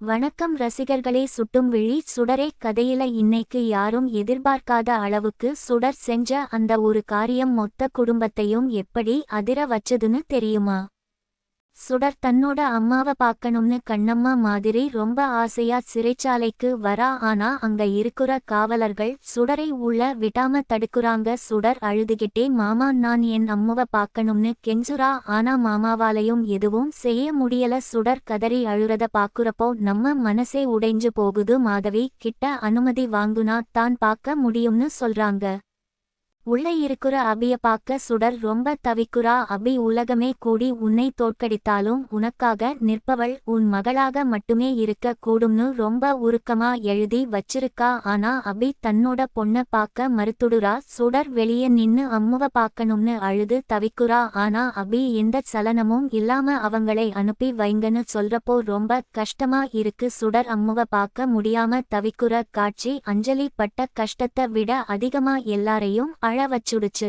வணக்கம் ரசிகர்களே. சுட்டும் விழி சுடரே கதையில இன்னைக்கு யாரும் எதிர்பார்க்காத அளவுக்கு சுடர் செஞ்ச அந்த ஒரு காரியம் மொத்த குடும்பத்தையும் எப்படி அதிர வச்சதுன்னு தெரியுமா? சுடர் தன்னோட அம்மாவ பார்க்கணும்னு கண்ணம்மா மாதிரி ரொம்ப ஆசையா சிறைச்சாலைக்கு வரா. ஆனா அங்க இருக்கிற காவலர்கள் சுடரை உள்ள விடாம தடுக்குறாங்க. சுடர் அழுதுகிட்டே மாமா நான் என் அம்மாவ பார்க்கணும்னு கெஞ்சுறா. ஆனா மாமாவாலையும் எதுவும் செய்ய முடியல. சுடர் கதறி அழுறத பாக்குறப்போ நம்ம மனசே உடைஞ்சு போகுது. மாதவி கிட்ட அனுமதி வாங்குனா தான் பார்க்க முடியும்னு சொல்றாங்க. உள்ள இருக்கிற அபிய பார்க்க சுடர் ரொம்ப தவிக்குறா. அபி உலகமே கூடி உன்னை தோற்கடித்தாலும் உனக்காக நிற்பவள் உன் மகளாக மட்டுமே இருக்க கூடும்னு ரொம்ப உருக்கமா எழுதி வச்சிருக்கா. ஆனா அபி தன்னோட பொண்ண பார்க்க மறுத்துடுறா. சுடர் வெளியே நின்னு அம்முவ பார்க்கணும்னு அழுது தவிக்குறா. ஆனா அபி எந்த சலனமும் இல்லாம அவங்களை அனுப்பி வைங்கன்னு சொல்றப்போ ரொம்ப கஷ்டமா இருக்கு. சுடர் அம்முவ பார்க்க முடியாம தவிக்குற காட்சி அஞ்சலி பட்ட கஷ்டத்தை விட அதிகமா எல்லாரையும் அழ வச்சுடுச்சு.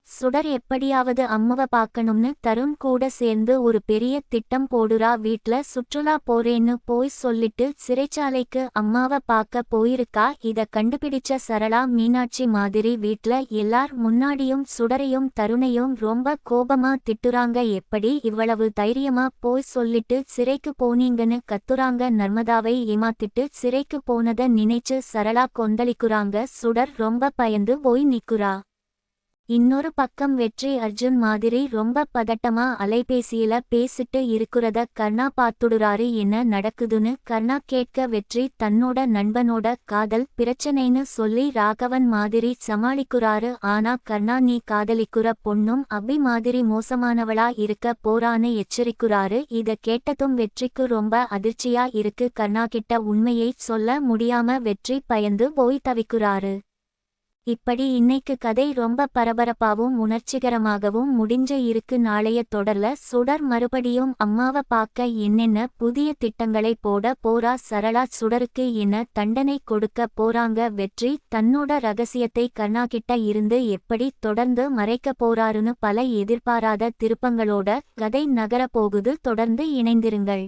சுடர் எப்படியாவது அம்முவ பார்க்கணும்னு தருண் கூட சேர்ந்து ஒரு பெரிய திட்டம் போடுறா. வீட்ல சுற்றுலா போறேன்னு போய் சொல்லிட்டு சிறைச்சாலைக்கு அம்மாவ பார்க்க போயிருக்கா. இத கண்டுபிடிச்ச சரளா மீனாட்சி மாதிரி வீட்ல எல்லார் முன்னாடியும் சுடரையும் தருணையும் ரொம்ப கோபமா திட்டுறாங்க. எப்படி இவ்வளவு தைரியமா போய் சொல்லிட்டு சிறைக்கு போனீங்கன்னு கத்துறாங்க. நர்மதாவை ஏமாத்திட்டு சிறைக்கு போனத நினைச்சு சரளா கொந்தளிக்குறாங்க. சுடர் ரொம்ப பயந்து போய் நிக்குறா. இன்னொரு பக்கம் வெற்றி அர்ஜுன் மாதிரி ரொம்ப பதட்டமா அலைபேசியில பேசிட்டு இருக்குறத கர்ணா பார்த்துடுறாரு. என்ன நடக்குதுன்னு கர்ணா கேட்க வெற்றி தன்னோட நண்பனோட காதல் பிரச்சனைன்னு சொல்லி ராகவன் மாதிரி சமாளிக்குறாரு. ஆனா கர்ணா நீ காதலிக்குற பொண்ணும் அபி மாதிரி மோசமானவளா இருக்க போறான்னு எச்சரிக்குறாரு. இத கேட்டதும் வெற்றிக்கு ரொம்ப அதிர்ச்சியா இருக்கு. கர்ணா கிட்ட உண்மையை சொல்ல முடியாம வெற்றி பயந்து போய் தவிக்குறாரு. இப்படி இன்னைக்கு கதை ரொம்ப பரபரப்பாவும் உணர்ச்சிகரமாகவும் முடிஞ்ச இருக்கு. நாளைய தொடர்ல சுடர் மறுபடியும் அம்மாவ பார்க்க என்னென்ன புதிய திட்டங்களை போட போறா? சரளா சுடருக்கு என்ன தண்டனை கொடுக்க போறாங்க? வெற்றி தன்னோட ரகசியத்தை கர்ணா கிட்ட இருந்து எப்படி தொடர்ந்து மறைக்க போறாருன்னு பல எதிர்பாராத திருப்பங்களோட கதை நகர போகுது. தொடர்ந்து இணைந்திருங்கள்.